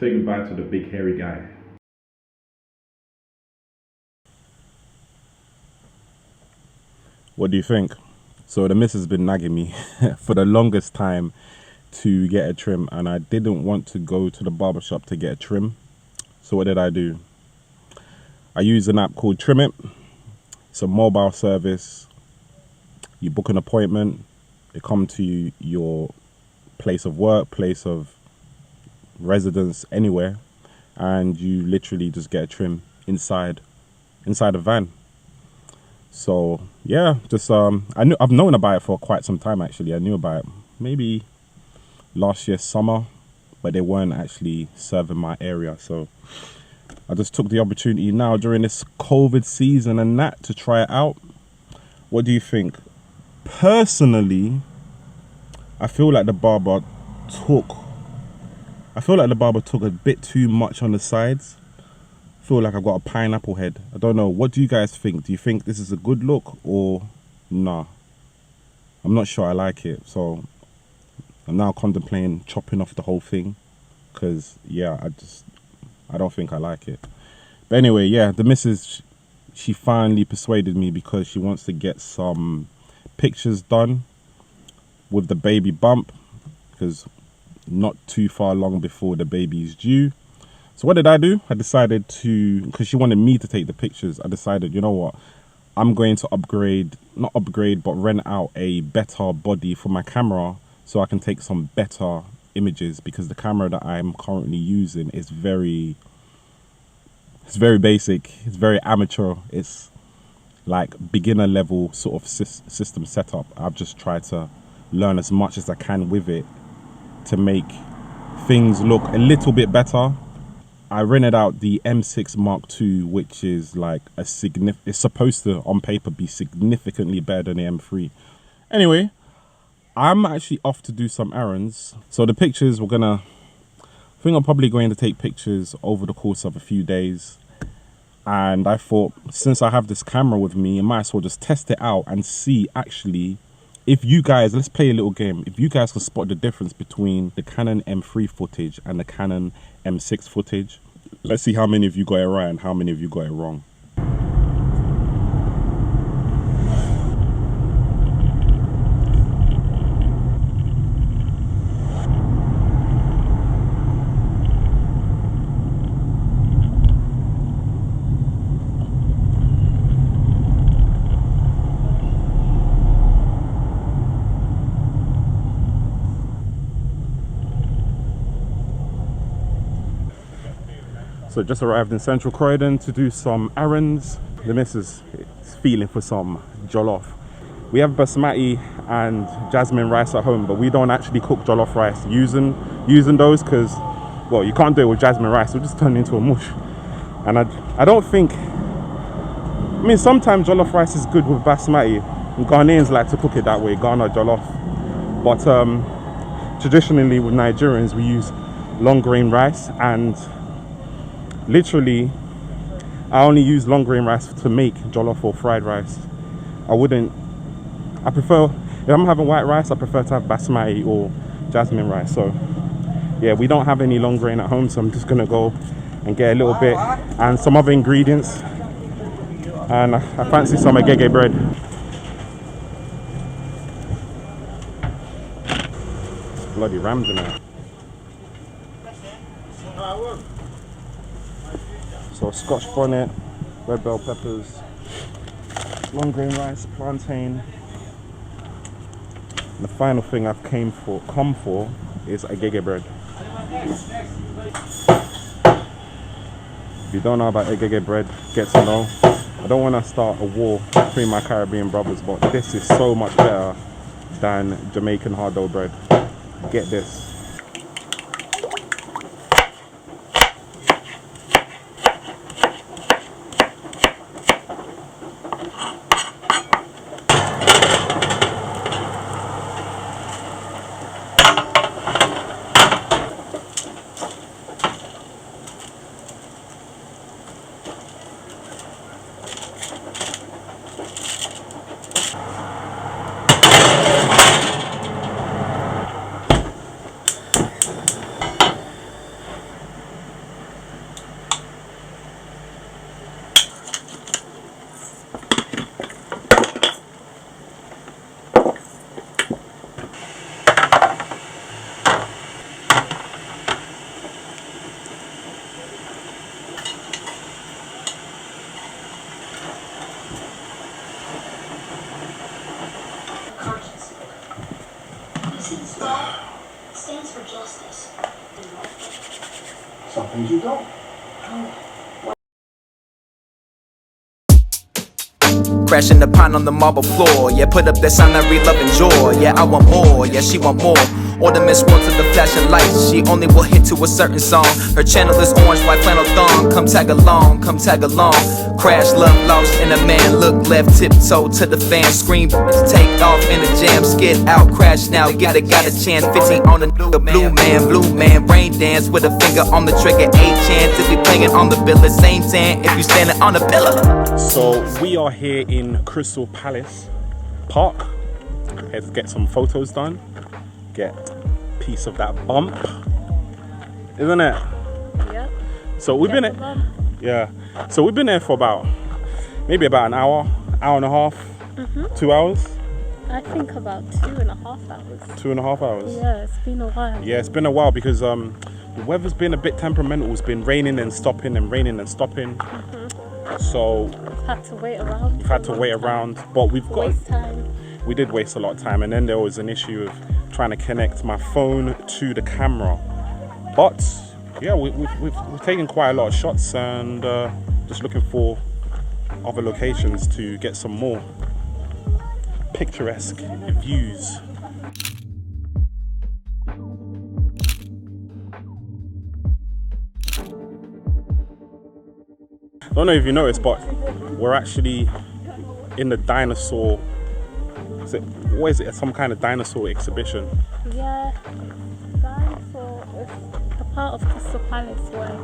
Take me back to the big hairy guy. What do you think? So the missus has been nagging me for the longest time to get a trim, and I didn't want to go to the barber shop to get a trim. So what did I do? I use an app called Trim It. It's a mobile service. You book an appointment, they come to your place of work, place of residence, anywhere, and you literally just get a trim inside a van. So yeah, just I've known about it for quite some time actually. I knew about it maybe last year summer, but they weren't actually serving my area, so I just took the opportunity now during this COVID season and that to try it out. What do you think? Personally, I feel like the barber took a bit too much on the sides. I feel like I've got a pineapple head. I don't know. What do you guys think? Do you think this is a good look or nah? I'm not sure I like it. So I'm now contemplating chopping off the whole thing because, yeah, I don't think I like it. But anyway, yeah, the missus, she finally persuaded me because she wants to get some pictures done with the baby bump because not too far long before the baby is due. So what did I do? I decided to, because she wanted me to take the pictures, I decided, you know what, I'm going to not upgrade, but rent out a better body for my camera so I can take some better images, because the camera that I'm currently using is very basic, it's very amateur, it's like beginner level sort of system setup. I've just tried to learn as much as I can with it to make things look a little bit better. I rented out the M6 Mark II, which is like it's supposed to on paper be significantly better than the M3. Anyway, I'm actually off to do some errands. So the pictures I think I'm probably going to take pictures over the course of a few days. And I thought, since I have this camera with me, I might as well just test it out and see actually if you guys, let's play a little game. If you guys can spot the difference between the Canon M3 footage and the Canon M6 footage. Let's see how many of you got it right and how many of you got it wrong. So just arrived in Central Croydon to do some errands. The missus is feeling for some jollof. We have basmati and jasmine rice at home, but we don't actually cook jollof rice using those because, well, you can't do it with jasmine rice. It'll just turn into a mush. And I don't think, I mean, sometimes jollof rice is good with basmati. And Ghanaians like to cook it that way, Ghana jollof. But traditionally with Nigerians, we use long grain rice, and literally I only use long grain rice to make jollof or fried rice. I prefer, if I'm having white rice, I prefer to have basmati or jasmine rice. So yeah, we don't have any long grain at home, so I'm just gonna go and get a little bit and some other ingredients, and I fancy some agege bread. Bloody rams in there. So scotch bonnet, red bell peppers, long grain rice, plantain. And the final thing I've come for is agege bread. If you don't know about agege bread, get to know. I don't want to start a war between my Caribbean brothers, but this is so much better than Jamaican hard dough bread. Get this. Some things you don't. Crashing the pond on the marble floor. Yeah, put up that sign that read love and joy. Yeah, I want more. Yeah, she want more. Ornaments world to the flashing lights. She only will hit to a certain song. Her channel is orange, white flannel thong. Come tag along, come tag along. Crash, love lost in a man. Look left, tiptoe to the fan. Scream, take off in a jam. Skid out, crash now. Got a chance. 15 on the blue man. Brain dance with a finger on the trigger. 8 chance if we playing on the bill. Same time if you standing on the pillar. So we are here in Crystal Palace Park. Let's get some photos done. Get a piece of that bump, isn't it? Yep. So we've been So we've been there for maybe about an hour and a half, 2 hours. I think about 2.5 hours. 2.5 hours. Yeah, it's been a while. Yeah, it's been a while because the weather's been a bit temperamental. It's been raining and stopping and raining and stopping. So we've had to wait around. We've had to wait around, but we've got waste time. We did waste a lot of time, and then there was an issue of trying to connect my phone to the camera. But yeah, we've taken quite a lot of shots, and just looking for other locations to get some more picturesque views. I don't know if you noticed, but we're actually in the dinosaur. What is it? Some kind of dinosaur exhibition? Yeah, dinosaur is a part of Crystal Palace where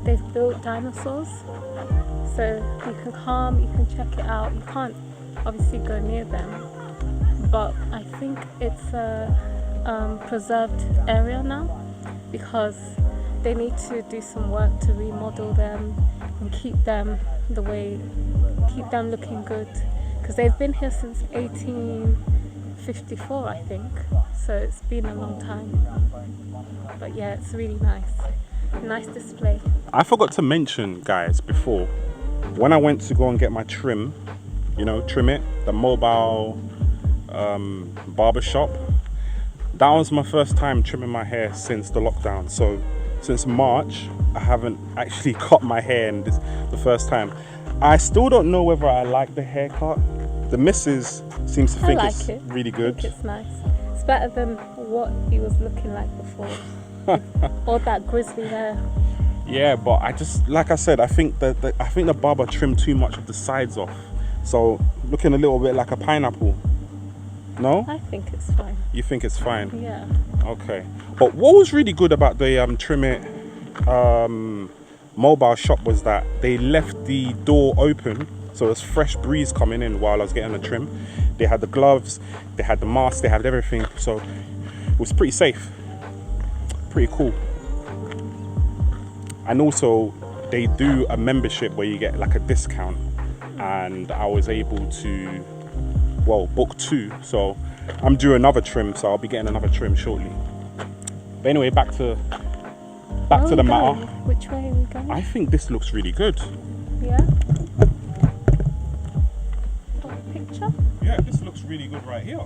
they've built dinosaurs. So you can come, you can check it out. You can't obviously go near them, but I think it's a preserved area now because they need to do some work to remodel them and keep them looking good, because they've been here since 1854, I think, so it's been a long time. But yeah, it's really nice display. I forgot to mention, guys, before, when I went to go and get my trim, trim it, the mobile barber shop, that was my first time trimming my hair since the lockdown. So since March, I haven't actually cut my hair, and this the first time. I still don't know whether I like the haircut. The missus seems to think it's really good. I think it's nice. It's better than what he was looking like before. All that grizzly hair. Yeah, but I just, like I said, I think the barber trimmed too much of the sides off. So looking a little bit like a pineapple. No? I think it's fine. You think it's fine? Yeah. Okay. But what was really good about the Trim It mobile shop was that they left the door open, so there's fresh breeze coming in while I was getting the trim. They had the gloves, they had the mask, they had everything, so it was pretty safe, pretty cool. And also they do a membership where you get like a discount, and I was able to book 2, so I'm due another trim, so I'll be getting another trim shortly. But anyway, back to the matter. Which way are we going? I think this looks really good. Yeah? For a picture? Yeah, this looks really good right here.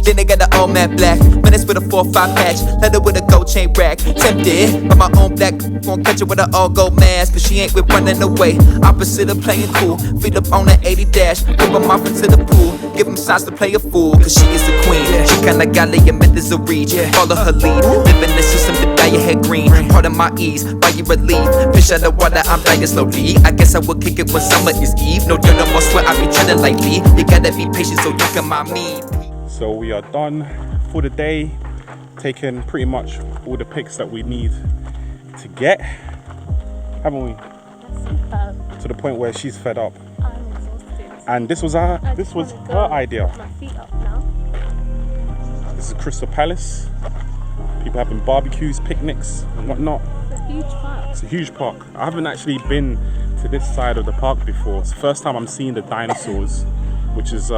Then they got the all matte black, minutes with a 4-5 patch, leather with a gold chain rack. Tempted by my own black, won't catch her with an all gold mask, but she ain't with running away. Opposite of playing cool, feet up on that 80 dash, whip them off into the pool, give them signs to play a fool, cause she is the queen. She kinda got a methods of reach, follow her lead, live in the system to dye your head green. Part of my ease, buy you relief, fish out the water, I'm dying slowly. I guess I will kick it when summer is eve, no dirt, no more sweat, I be treading lightly. You gotta be patient so you can mind me. So we are done for the day, taking pretty much all the pics that we need to get, haven't we? To the point where she's fed up. I'm exhausted. And this was her idea. Put my feet up now. This is Crystal Palace. People having barbecues, picnics, and whatnot. It's a huge park. It's a huge park. I haven't actually been to this side of the park before. It's the first time I'm seeing the dinosaurs, which is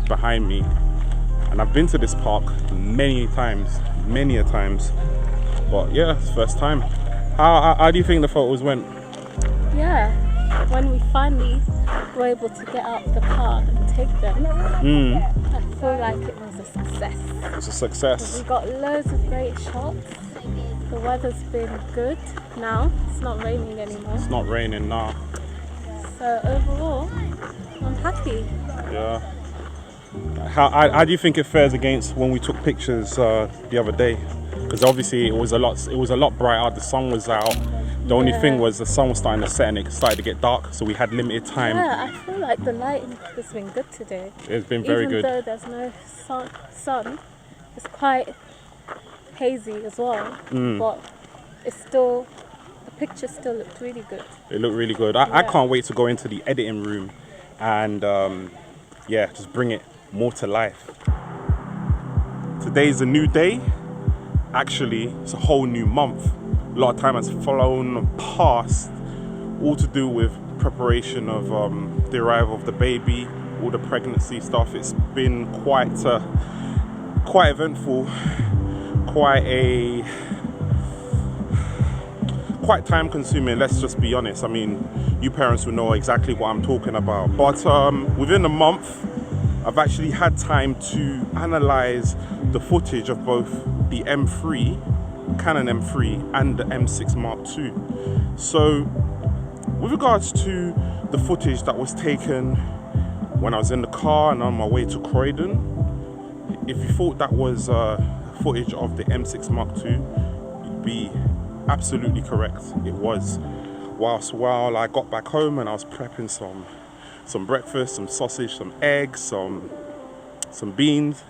behind me. And I've been to this park many a times, but yeah, it's the first time. How do you think the photos went? Yeah, when we finally were able to get out of the car and take them, I feel like it was a success. It's a success. We got loads of great shots, The weather's been good now. It's not raining anymore. It's not raining now. So overall, I'm happy. Yeah. How do you think it fares against when we took pictures the other day? Because obviously it was a lot brighter. The sun was out. The only thing was the sun was starting to set and it started to get dark, so we had limited time. Yeah, I feel like the lighting has been good today. It's been very good. Even though there's no sun, it's quite hazy as well. But it's still, the picture still looked really good. It looked really good. I can't wait to go into the editing room and just bring it more to life. Today's a new day. Actually, it's a whole new month. A lot of time has flown past, all to do with preparation of the arrival of the baby, all the pregnancy stuff. It's been quite eventful, quite time consuming, let's just be honest. I mean, you parents will know exactly what I'm talking about. But within a month, I've actually had time to analyze the footage of both the M3, Canon M3 and the M6 Mark II. So with regards to the footage that was taken when I was in the car and on my way to Croydon, if you thought that was footage of the M6 Mark II, you'd be absolutely correct. It was. While I got back home and I was prepping some breakfast, some sausage, some eggs, some beans,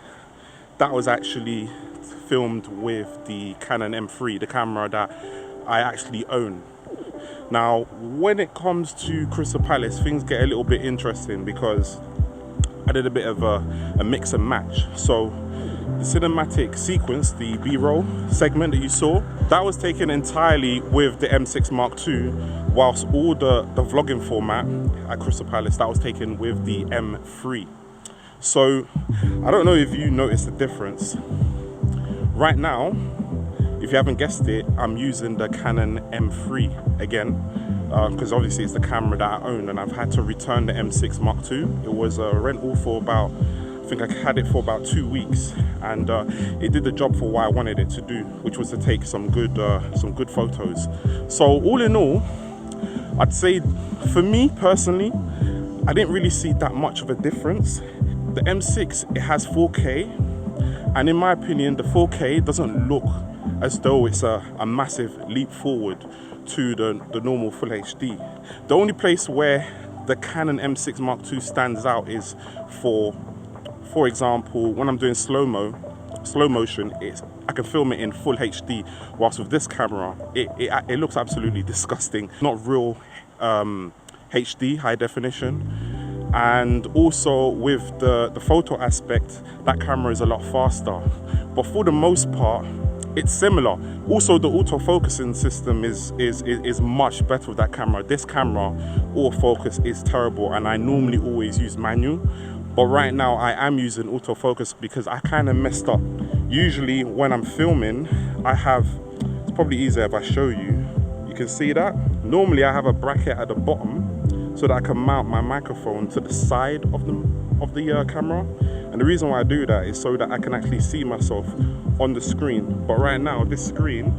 that was actually filmed with the Canon M3, the camera that I actually own. Now, when it comes to Crystal Palace, things get a little bit interesting because I did a bit of a mix and match. So the cinematic sequence, the B-roll segment that you saw, that was taken entirely with the M6 Mark II, whilst all the vlogging format at Crystal Palace, that was taken with the M3. So I don't know if you noticed the difference. Right now, if you haven't guessed it, I'm using the Canon M3 again, because obviously it's the camera that I own, and I've had to return the M6 Mark II. It was a rental for about, I think I had it for about 2 weeks, and it did the job for what I wanted it to do, which was to take some good photos. So all in all, I'd say for me personally, I didn't really see that much of a difference. The M6, it has 4K, and in my opinion, the 4K doesn't look as though it's a massive leap forward to the normal Full HD. The only place where the Canon M6 Mark II stands out is for example, when I'm doing slow motion, I can film it in Full HD, whilst with this camera, it looks absolutely disgusting. Not real HD, high definition. And also with the photo aspect, that camera is a lot faster. But for the most part, it's similar. Also, the autofocusing system is much better with that camera. This camera, autofocus is terrible, and I normally always use manual. But right now, I am using autofocus because I kind of messed up. Usually, when I'm filming, it's probably easier if I show you. You can see that. Normally, I have a bracket at the bottom so that I can mount my microphone to the side of the camera. And the reason why I do that is so that I can actually see myself on the screen. But right now, this screen,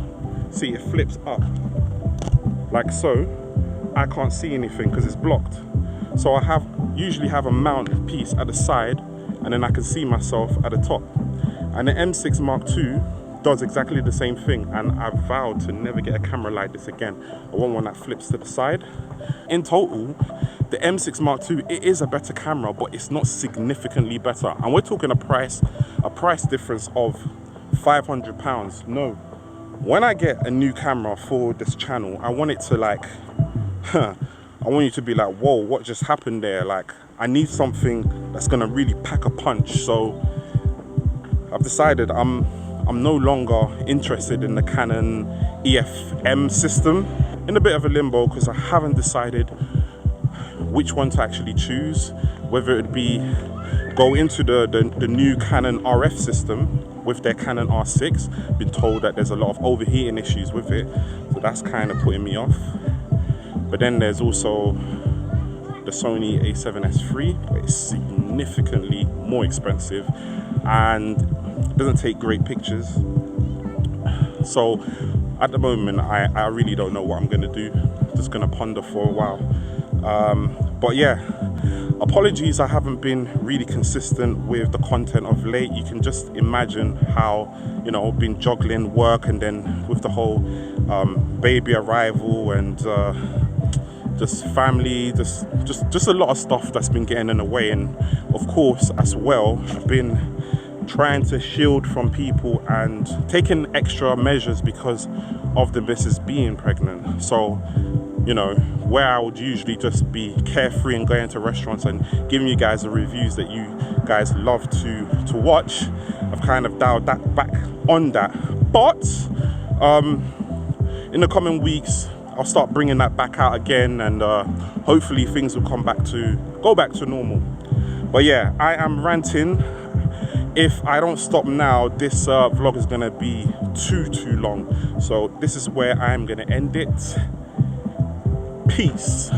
see, it flips up like so. I can't see anything because it's blocked. So I usually have a mount piece at the side, and then I can see myself at the top. And the M6 Mark II does exactly the same thing, and I vowed to never get a camera like this again. I want one that flips to the side. In total, the M6 Mark II, it is a better camera, but it's not significantly better. And we're talking a price difference of £500. No. When I get a new camera for this channel, I want it to I want you to be like, whoa, what just happened there? Like, I need something that's gonna really pack a punch. So I've decided I'm no longer interested in the Canon EF-M system. In a bit of a limbo because I haven't decided which one to actually choose, whether it be go into the new Canon RF system with their Canon R6. Been told that there's a lot of overheating issues with it, so that's kind of putting me off. But then there's also the Sony a7S III, but it's significantly more expensive and doesn't take great pictures. So at the moment, I really don't know what I'm gonna do. Just gonna ponder for a while. But yeah, apologies, I haven't been really consistent with the content of late. You can just imagine how, you know, I've been juggling work and then with the whole baby arrival and just family, just a lot of stuff that's been getting in the way. And of course, as well, I've been trying to shield from people and taking extra measures because of the missus being pregnant. So, you know, where I would usually just be carefree and going to restaurants and giving you guys the reviews that you guys love to watch, I've kind of dialed that back on that. But in the coming weeks, I'll start bringing that back out again, and hopefully things will go back to normal. But yeah, I am ranting. If I don't stop now, this vlog is gonna be too long. So this is where I'm gonna end it. Peace.